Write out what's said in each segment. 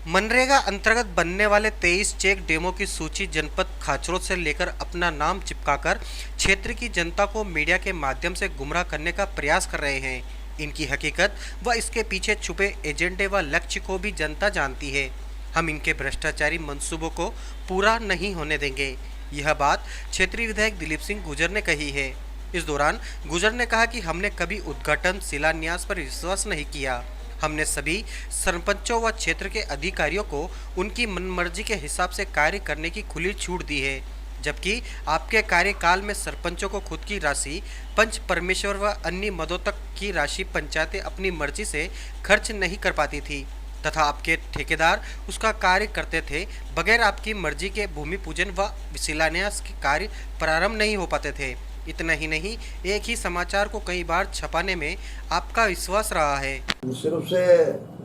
मनरेगा अंतर्गत बनने वाले 23 चेक डैमों की सूची जनपद खाचरोद से लेकर अपना नाम चिपकाकर क्षेत्र की जनता को मीडिया के माध्यम से गुमराह करने का प्रयास कर रहे हैं। इनकी हकीकत व इसके पीछे छुपे एजेंडे व लक्ष्य को भी जनता जानती है। हम इनके भ्रष्टाचारी मंसूबों को पूरा नहीं होने देंगे। यह बात क्षेत्रीय विधायक दिलीप सिंह गुर्जर ने कही है। इस दौरान गुर्जर ने कहा कि हमने कभी उद्घाटन शिलान्यास पर विश्वास नहीं किया। हमने सभी सरपंचों व क्षेत्र के अधिकारियों को उनकी मनमर्जी के हिसाब से कार्य करने की खुली छूट दी है, जबकि आपके कार्यकाल में सरपंचों को खुद की राशि, पंच परमेश्वर व अन्य मदों तक की राशि पंचायतें अपनी मर्जी से खर्च नहीं कर पाती थी तथा आपके ठेकेदार उसका कार्य करते थे। बगैर आपकी मर्जी के भूमि पूजन व शिलान्यास के कार्य प्रारंभ नहीं हो पाते थे। इतना ही नहीं, एक ही समाचार को कई बार छपाने में आपका विश्वास रहा है। निश्चित रूप से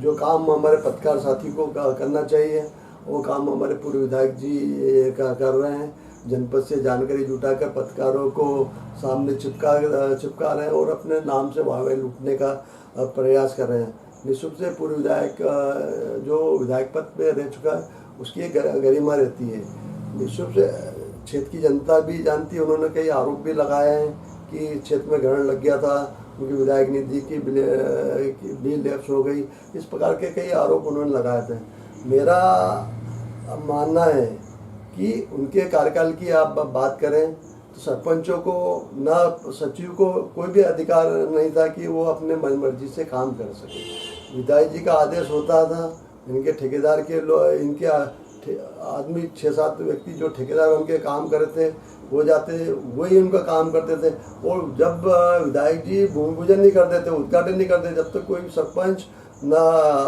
जो काम हमारे पत्रकार साथी को करना चाहिए वो काम हमारे पूर्व विधायक जी कर रहे हैं। जनपद से जानकारी जुटाकर पत्रकारों को सामने चिपका रहे हैं और अपने नाम से वाहवाही लूटने का प्रयास कर रहे हैं। निश्चित रूप से पूर्व विधायक जो विधायक पद पे रह चुका है उसकी एक गरिमा रहती है। निश्चित रूप से क्षेत्र की जनता भी जानती है। उन्होंने कई आरोप भी लगाए हैं कि क्षेत्र में ग्रहण लग गया था, उनकी विधायक निधि की बिल लैप्स हो गई, इस प्रकार के कई आरोप उन्होंने लगाए थे। मेरा मानना है कि उनके कार्यकाल की आप बात करें तो सरपंचों को ना सचिव को कोई भी अधिकार नहीं था कि वो अपने मनमर्जी से काम कर सके। विधायक जी का आदेश होता था, इनके ठेकेदार के इनके आदमी 6-7 व्यक्ति जो ठेकेदार उनके काम करते थे वो जाते वही उनका काम करते थे। और जब विधायक जी भूमि पूजन नहीं करते थे, उद्घाटन नहीं करते, जब तक कोई सरपंच ना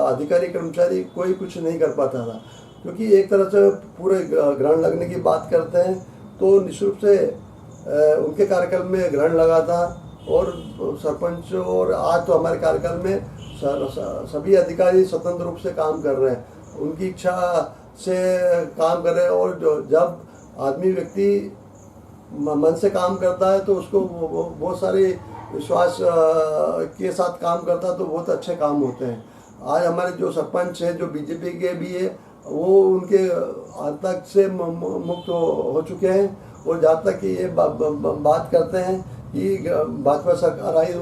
अधिकारी कर्मचारी कोई कुछ नहीं कर पाता था। क्योंकि एक तरह से पूरे ग्रहण लगने की बात करते हैं तो निश्चित रूप से उनके कार्यकाल में ग्रहण लगा था और सरपंच और आज तो हमारे कार्यकाल में सभी अधिकारी स्वतंत्र रूप से काम कर रहे हैं, उनकी इच्छा से काम कर रहे हैं। और जब आदमी व्यक्ति मन से काम करता है तो उसको बहुत सारे विश्वास के साथ काम करता है तो बहुत अच्छे काम होते हैं। आज हमारे जो सरपंच हैं जो बीजेपी के भी है वो उनके आतंक से मुक्त हो चुके हैं। और जहाँ तक कि ये बात करते हैं कि भाजपा सरकार आई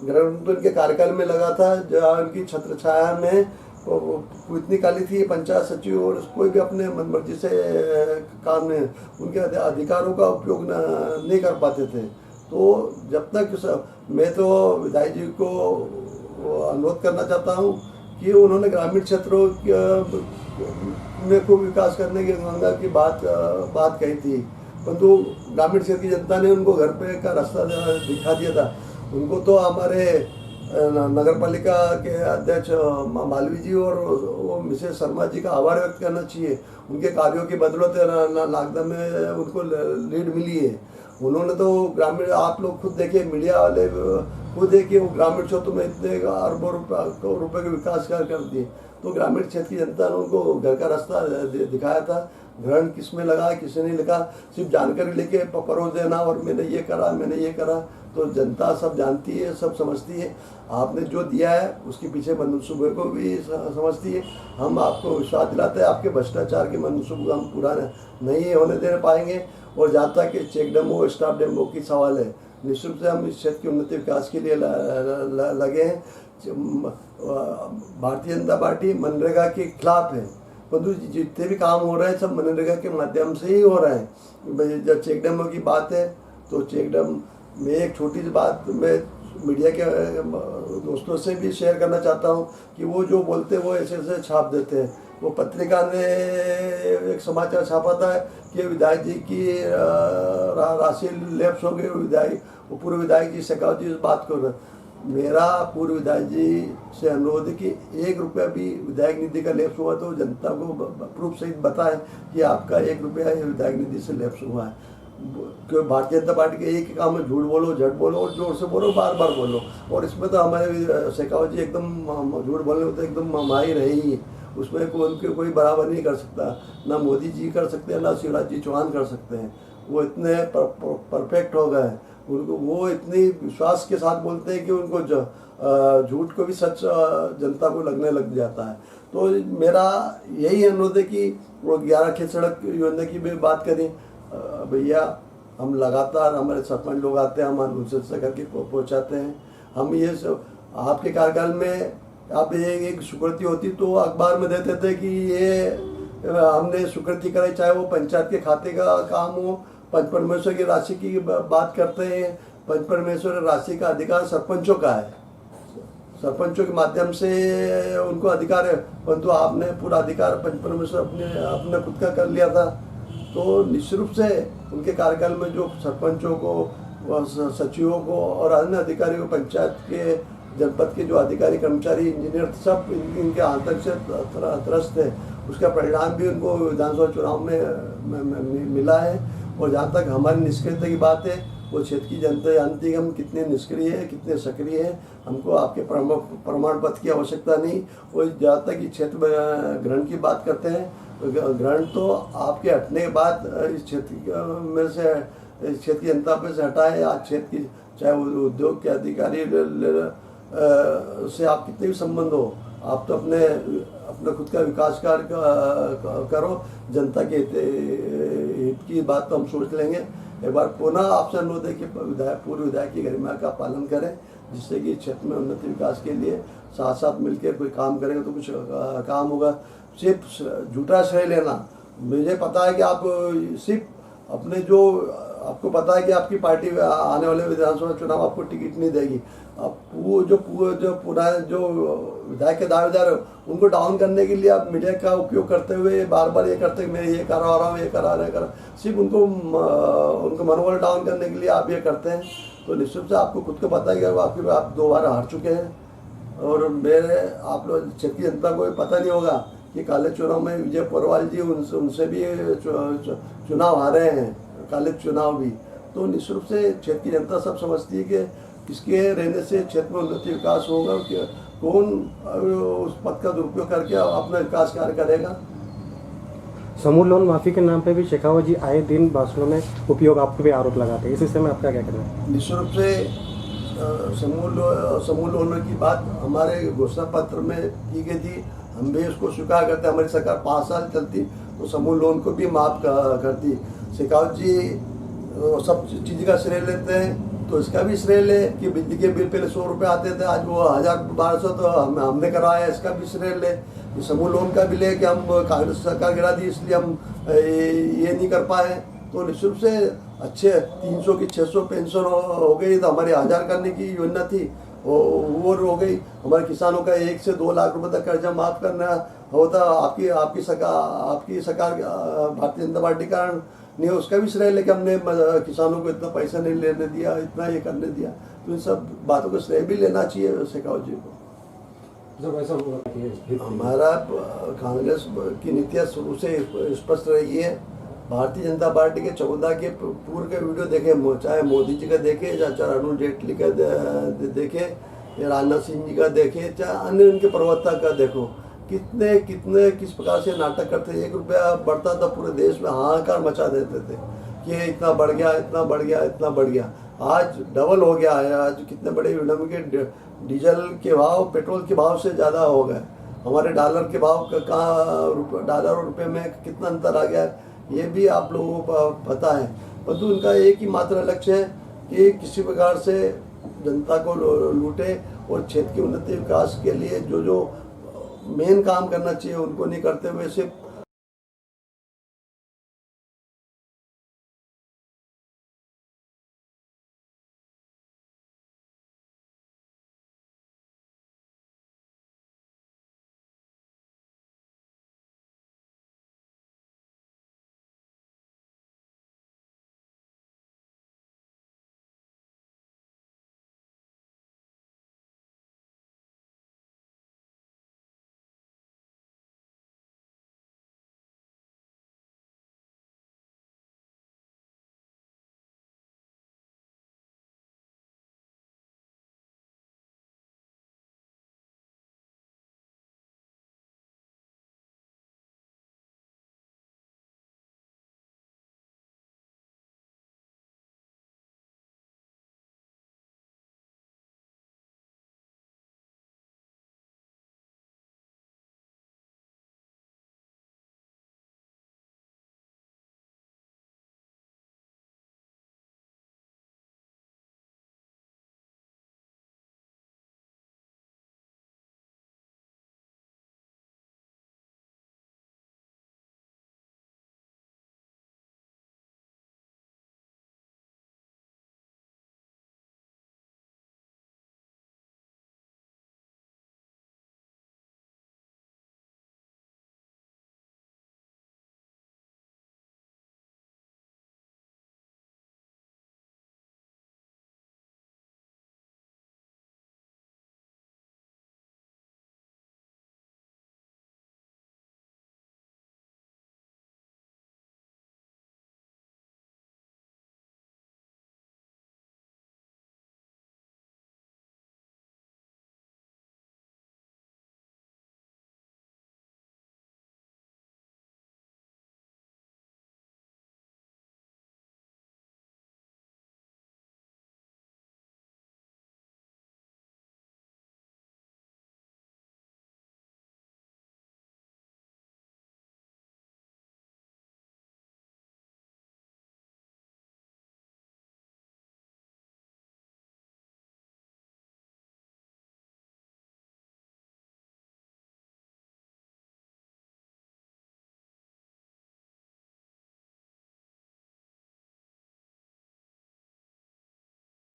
ग्रहण तो इनके कार्यकाल में लगा था, जहाँ उनकी छत्र छाया में इतनी काली थी पंचायत सचिव और कोई भी अपने मनमर्जी से काम नहीं, उनके अधिकारों का उपयोग नहीं कर पाते थे। तो जब तक मैं तो विधायक जी को अनुरोध करना चाहता हूँ कि उन्होंने ग्रामीण क्षेत्रों में खूब विकास करने की गंगा की बात कही थी, परंतु ग्रामीण क्षेत्र की जनता ने उनको घर पे का रास्ता दिखा दिया था। उनको तो हमारे नगर पालिका के अध्यक्ष मालवी जी और वो मिसेस शर्मा जी का आभार व्यक्त करना चाहिए। उनके कार्यों की बदौलत नागदा में उनको लीड मिली है। उन्होंने तो ग्रामीण, आप लोग खुद देखिए, मीडिया वाले खुद देखिए, वो ग्रामीण क्षेत्र में इतने अरबों रुपए के विकास कर दिए। तो ग्रामीण क्षेत्र की जनता ने उनको घर का रास्ता दिखाया था। ग्रहण किस में लगा किसने नहीं लगा सिर्फ जानकारी लेके परोस देना और मैंने ये करा, तो जनता सब जानती है, सब समझती है। आपने जो दिया है उसके पीछे मनसूबे को भी समझती है। हम आपको विश्वास दिलाते हैं आपके भ्रष्टाचार के मनसूबे हम पूरा नहीं होने दे पाएंगे। और जहाँ तक चेक डेमो स्टाफ डेमो की सवाल है, निश्चित रूप से हम इस क्षेत्र के उन्नति विकास के लिए लगे हैं। भारतीय जनता पार्टी मनरेगा के खिलाफ है, परंतु जितने भी काम हो रहे हैं सब मनरेगा के माध्यम से ही हो रहे हैं। जब चेक डेमो की बात है तो चेक डेम में एक छोटी सी बात मैं मीडिया के दोस्तों से भी शेयर करना चाहता हूं कि वो जो बोलते हैं वो ऐसे छाप देते हैं। वो पत्रिका ने एक समाचार छापा था कि विधायक जी की राशि लैप्स हो गई, वो पूर्व विधायक जी शेखावत जी इस बात को। मेरा पूर्व विधायक जी से अनुरोध है कि 1 रुपया भी विधायक निधि का लैप्स हुआ तो जनता को प्रूफ सहित बताएं कि आपका 1 रुपया विधायक निधि से लैप्स हुआ है। क्योंकि भारतीय जनता पार्टी के एक ही काम में झूठ बोलो, झट बोलो और जोर से बोलो, बार बार बोलो। और इसमें तो हमारे शेखावत जी एकदम झूठ बोलने में तो एकदम माहिर है ही, उसमें कोई बराबर नहीं कर सकता। ना मोदी जी कर सकते हैं, ना शिवराज जी चौहान कर सकते हैं। वो इतने परफेक्ट हो गए हैं। उनको वो इतनी विश्वास के साथ बोलते हैं कि उनको झूठ को भी सच जनता को लगने लग जाता है। तो मेरा यही अनुरोध है कि वो 11 खेत सड़क योजना की भी बात करें। भैया हम लगातार, हमारे सरपंच लोग आते हैं, हम उनसे करके पहुँचाते हैं। हम ये सब आपके कार्यकाल में आप एक स्वीकृति होती तो अखबार में देते थे कि ये हमने स्वीकृति कराई, चाहे वो पंचायत के खाते का काम हो, पंच परमेश्वर की राशि की बात करते हैं। पंच परमेश्वर राशि का अधिकार सरपंचों का है, सरपंचों के माध्यम से उनको अधिकार है, परंतु आपने पूरा अधिकार पंच परमेश्वर अपने अपने खुद का कर लिया था। तो निश्चित रूप से उनके कार्यकाल में जो सरपंचों को, सचिवों को और अन्य अधिकारियों को, पंचायत के, जनपद के जो अधिकारी, कर्मचारी, इंजीनियर सब इनके आतंक से त्रस्त है, उसका परिणाम भी उनको विधानसभा चुनाव में मिला है। और जहाँ तक हमारी निष्क्रियता की बात है, वो क्षेत्र की जनता जानती है कि हम कितने निष्क्रिय हैं, कितने सक्रिय हैं। हमको आपके प्रमाण पत्र की आवश्यकता नहीं। और जहाँ तक इस क्षेत्र में ग्रहण की बात करते हैं, ग्रहण तो आपके हटने के बाद इस क्षेत्र में से, इस क्षेत्र की जनता पे से हटा है। आज क्षेत्र की, चाहे वो उद्योग के अधिकारी से आप कितने भी संबंध हो, आप तो अपने खुद का विकास कार्य करो। जनता के हित की बात तो हम सोच लेंगे। एक बार पुनः आपसे अनुरोध है कि पूर्व विधायक की गरिमा का पालन करें, जिससे कि क्षेत्र में उन्नति विकास के लिए साथ साथ मिलकर कोई काम करेंगे तो कुछ काम होगा। सिर्फ झूठा श्रेय लेना, मुझे पता है कि आप सिर्फ अपने जो, आपको पता है कि आपकी पार्टी आने वाले विधानसभा चुनाव आपको टिकट नहीं देगी। अब वो जो विधायक के दावेदार है, उनको डाउन करने के लिए आप मीडिया का उपयोग करते हुए बार बार ये करते हैं, मैं ये करा रहा हूँ, ये करा रहा, सिर्फ उनको मनोबल डाउन करने के लिए आप ये करते हैं। तो निश्चित से आपको खुद को पता है कि आप 2 बार हार चुके हैं। और मेरे, आप लोग क्षेत्र की जनता को पता नहीं होगा कि काले चुनाव में विजय पोरवाल जी उनसे भी चुनाव हारे हैं, काले चुनाव भी। तो निश्चित रूप से क्षेत्र की जनता सब समझती है कि किसके रहने से क्षेत्र में उन्नति विकास होगा, कि कौन उस पद का दुरुपयोग करके अपना विकास कार्य करेगा। समूह लोन माफी के नाम पे भी शेखावत जी आए दिन भाषणों में उपयोग आप पे आरोप लगाते हैं, इस विषय में आपका क्या कहना है? निश्चित रूप से समूह लोन की बात हमारे घोषणा पत्र में की गई थी, हम भी उसको स्वीकार करते हैं। हमारी सरकार 5 साल चलती तो समूह लोन को भी माफ करती। शेखावत जी सब चीज़ का श्रेय लेते हैं, तो इसका भी श्रेय ले कि बिजली के बिल पहले 100 रुपये आते थे, आज वो 1000-1200 तो हमने कराया, इसका भी श्रेय ले। समूह लोन का भी ले कि हम कांग्रेस सरकार गिरा दी इसलिए हम ये नहीं कर पाए। तो निश्चित रूप से अच्छे 300 की 600 पेंशन हो गई, तो हमारी 1000 करने की योजना थी वो हो गई। हमारे किसानों का 1 से 2 लाख रुपए तक कर्जा माफ करना होता, आपकी सरकार भारतीय जनता पार्टी का नहीं, उसका भी श्रेय लेके हमने किसानों को इतना पैसा नहीं लेने दिया, इतना ये करने दिया। तो इन सब बातों का श्रेय भी लेना चाहिए शेखावत जी को। जब ऐसा होगा, हमारा कांग्रेस की नीतियाँ शुरू से स्पष्ट रही है। भारतीय जनता पार्टी के 14 के पूर्व के वीडियो देखे, चाहे मोदी जी का देखे, चाहे अरुण जेटली का देखे, या राजनाथ सिंह जी का देखे, चाहे अन्य उनके प्रवक्ता का देखो, कितने किस प्रकार से नाटक करते। 1 रुपया बढ़ता था पूरे देश में हाहाकार मचा देते थे कि इतना बढ़ गया, इतना बढ़ गया, इतना बढ़ गया। आज डबल हो गया है। आज कितने बड़े विडम्ब के डीजल के भाव पेट्रोल के भाव से ज़्यादा हो गए। हमारे डॉलर के भाव का कहाँ, डॉलर और रुपये में कितना अंतर आ गया है, ये भी आप लोगों को पता है। परंतु उनका एक ही मात्र लक्ष्य है कि किसी प्रकार से जनता को लूटे और क्षेत्र की उन्नति विकास के लिए जो मेन काम करना चाहिए उनको नहीं करते हुए सिर्फ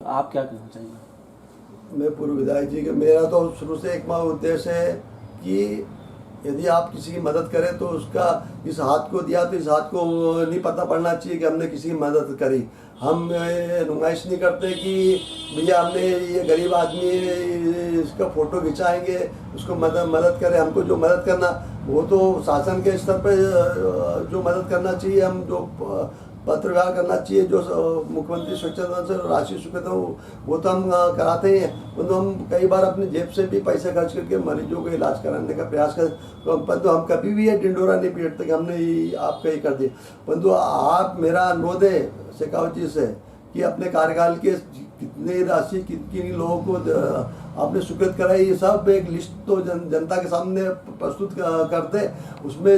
आप क्या कहना चाहेंगे? मैं पूर्व विधायक जी के, मेरा तो शुरू से एक उद्देश्य है कि यदि आप किसी की मदद करें तो उसका इस हाथ को दिया तो इस हाथ को नहीं पता पड़ना चाहिए कि हमने किसी की मदद करी। हम ये नुमाइश नहीं करते कि भैया हमने ये गरीब आदमी है, इसका फ़ोटो खिंचाएंगे, उसको मदद करें। हमको जो मदद करना वो तो शासन के स्तर पर जो मदद करना चाहिए, हम जो पत्र व्यवहार करना चाहिए, जो मुख्यमंत्री स्वच्छता से राशि स्वीकृत हो वो तो हम कराते ही हैं। परंतु हम कई बार अपनी जेब से भी पैसे खर्च करके मरीजों को इलाज कराने का प्रयास करें, परंतु हम कभी भी ये ढिंडोरा नहीं पीटते कि हमने आपका ही कर दिया। परंतु आप, मेरा अनुरोध है शेखावत जी से कि अपने कार्यकाल के कितनी राशि कितनी लोगों को आपने स्वीकृत कराई, ये सब एक लिस्ट तो जनता के सामने प्रस्तुत करते, उसमें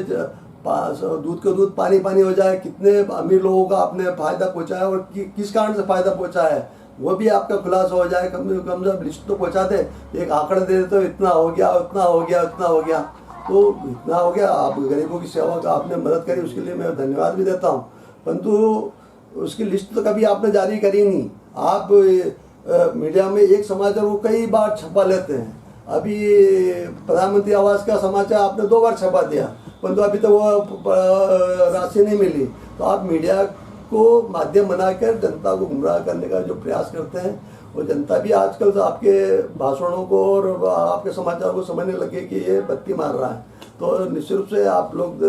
दूध का दूध पानी पानी हो जाए, कितने अमीर लोगों का आपने फायदा पहुंचाया और किस कारण से फायदा पहुंचाया है वो भी आपका खुलासा हो जाए। कम से कम जब लिस्ट तो पहुंचा दे, एक आंकड़ा दे दे तो इतना हो गया, इतना हो गया, इतना हो गया, तो इतना हो गया। आप गरीबों की सेवा का आपने मदद करी, उसके लिए मैं धन्यवाद भी देता हूँ, परंतु उसकी लिस्ट तो कभी आपने जारी करी नहीं। आप मीडिया में एक समाचार वो कई बार छपा लेते हैं। अभी प्रधानमंत्री आवास का समाचार आपने 2 बार छपा दिया, परंतु अभी तो वो राशि नहीं मिली। तो आप मीडिया को माध्यम बनाकर जनता को गुमराह करने का जो प्रयास करते हैं, वो जनता भी आजकल तो आपके भाषणों को और आपके समाचार को समझने लगे कि ये बत्ती मार रहा है। तो निश्चित रूप से आप लोग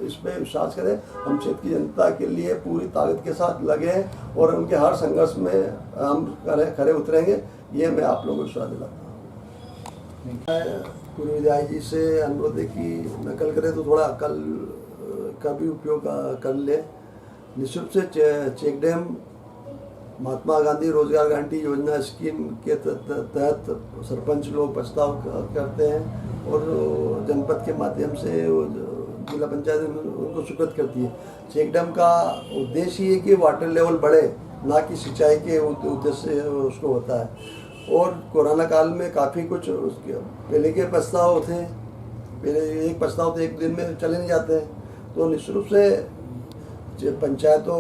इस पर विश्वास करें। हम क्षेत्र की जनता के लिए पूरी ताकत के साथ लगे हैं और उनके हर संघर्ष में हम खरे उतरेंगे, ये मैं आप लोगों को विश्वास दिलाता हूँ। पूर्व विधायक जी से अनुरोध है कि नकल करें तो थोड़ा अकल का भी उपयोग कर ले। निश्चित रूप से चेक डैम महात्मा गांधी रोजगार गारंटी योजना स्कीम के तहत सरपंच लोग प्रस्ताव करते हैं और जनपद के माध्यम से जिला पंचायत उनको स्वीकृत करती है। चेक डैम का उद्देश्य ये कि वाटर लेवल बढ़े, ना कि सिंचाई के उद्देश्य से उसको होता है। और कोरोना काल में काफ़ी कुछ उसके पहले के प्रस्ताव थे, पहले एक प्रस्ताव तो एक दिन में चले नहीं जाते हैं। तो निश्चित रूप से पंचायतों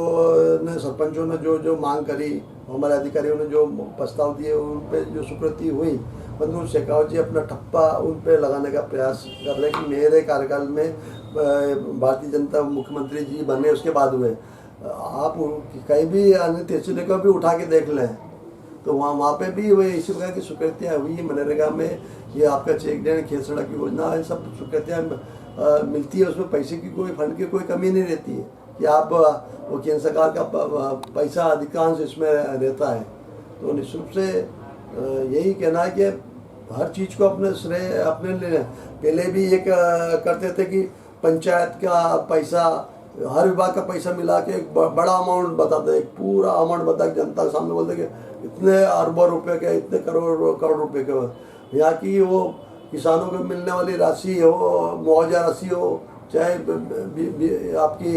ने, सरपंचों ने जो जो मांग करी, हमारे अधिकारियों ने जो प्रस्ताव दिए उन पर जो स्वीकृति हुई, परंतु शेखावत जी अपना ठप्पा उन पर लगाने का प्रयास कर रहे हैं कि मेरे कार्यकाल में भारतीय जनता मुख्यमंत्री जी बने उसके बाद हुए। आप कहीं भी अन्य तहसील को भी उठा के देख लें तो वहाँ पे भी वही इसी प्रकार की स्वीकृतियाँ हुई। मनरेगा में ये आपका चेक डैम, खेत सड़क की योजना, ये सब स्वीकृतियाँ मिलती है। उसमें पैसे की कोई फंड की कोई कमी नहीं रहती है कि आप वो केंद्र सरकार का पैसा अधिकांश इसमें रहता है। तो निश्चित रूप से यही कहना है कि हर चीज़ को अपने श्रेय अपने लिए, पहले भी एक करते थे कि पंचायत का पैसा, हर विभाग का पैसा मिला के एक बड़ा अमाउंट बताते, एक पूरा अमाउंट बता के जनता के सामने बोलते कि इतने अरबों रुपए के, इतने करोड़ रुपए के। यहाँ की वो किसानों को मिलने वाली राशि हो, मुआवजा राशि हो, चाहे आपकी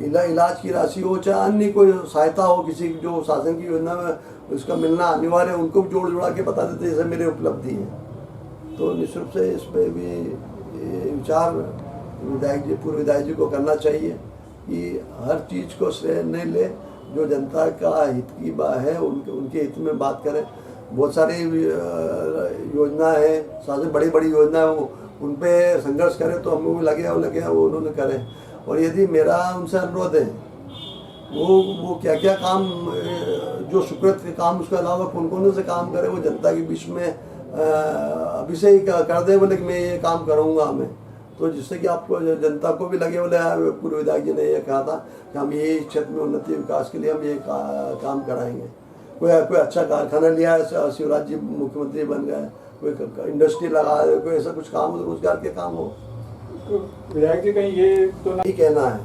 इलाज की राशि हो, चाहे अन्य कोई सहायता हो किसी जो शासन की योजना में उसका मिलना अनिवार्य है, उनको जोड़ जोड़ा के बता देते जैसे मेरी उपलब्धि है। तो निश्चित रूप से इस पर भी विचार विधायक जी, पूर्व विधायक जी को करना चाहिए कि हर चीज़ को श्रेय नहीं ले, जो जनता का हित की बात है उनके हित में बात करें। बहुत सारी योजना है, शासन बड़ी बड़ी योजना है, वो उन पर संघर्ष करें तो हमें भी लगे वो उन्होंने करें। और यदि मेरा उनसे अनुरोध है वो क्या क्या काम जो स्वीकृत के काम, उसके अलावा कौन कौन से काम करे वो जनता के बीच में अभी से ही कर दे, बोले कि मैं ये काम करूँगा हमें, तो जिससे कि आपको जनता को भी लगे बोले पूर्व विधायक जी ने ये कहा था कि हम ये क्षेत्र में उन्नति विकास के लिए हम ये काम कराएंगे। कोई अच्छा कारखाना लिया है, शिवराज जी मुख्यमंत्री बन गए, कोई इंडस्ट्री लगा है, कोई ऐसा कुछ काम हो, रोजगार के काम हो। विधायक जी कहीं ये तो नहीं कहना है,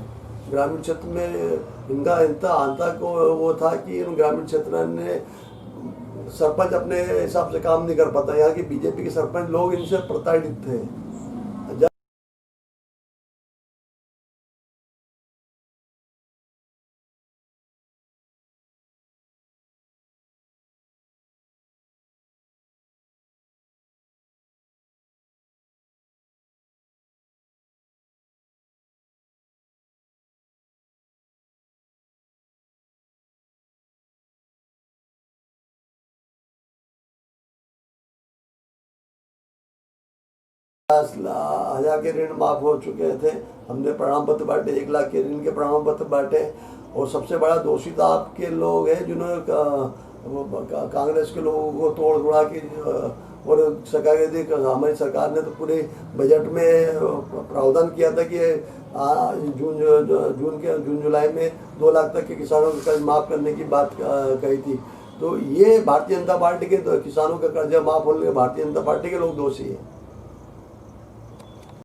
ग्रामीण क्षेत्र में इनका इतना आंतक वो था कि इन ग्रामीण क्षेत्र ने सरपंच अपने हिसाब से काम नहीं कर पाता। यहाँ की बीजेपी के सरपंच लोग इनसे प्रताड़ित थे। 10,000 के ऋण माफ हो चुके थे। हमने प्रमाण पत्र बांटे, 1 लाख के ऋण के प्रमाण पत्र बांटे। और सबसे बड़ा दोषी तो आपके लोग हैं जिन्होंने कांग्रेस के लोगों को तोड़ उड़ा के और सरकार हमारी सरकार ने तो पूरे बजट में प्रावधान किया था कि जून जुलाई में 2 लाख तक के किसानों का कर्ज माफ करने की बात कही थी। तो ये भारतीय जनता पार्टी के किसानों का कर्जा माफ होने के भारतीय जनता पार्टी के लोग दोषी हैं।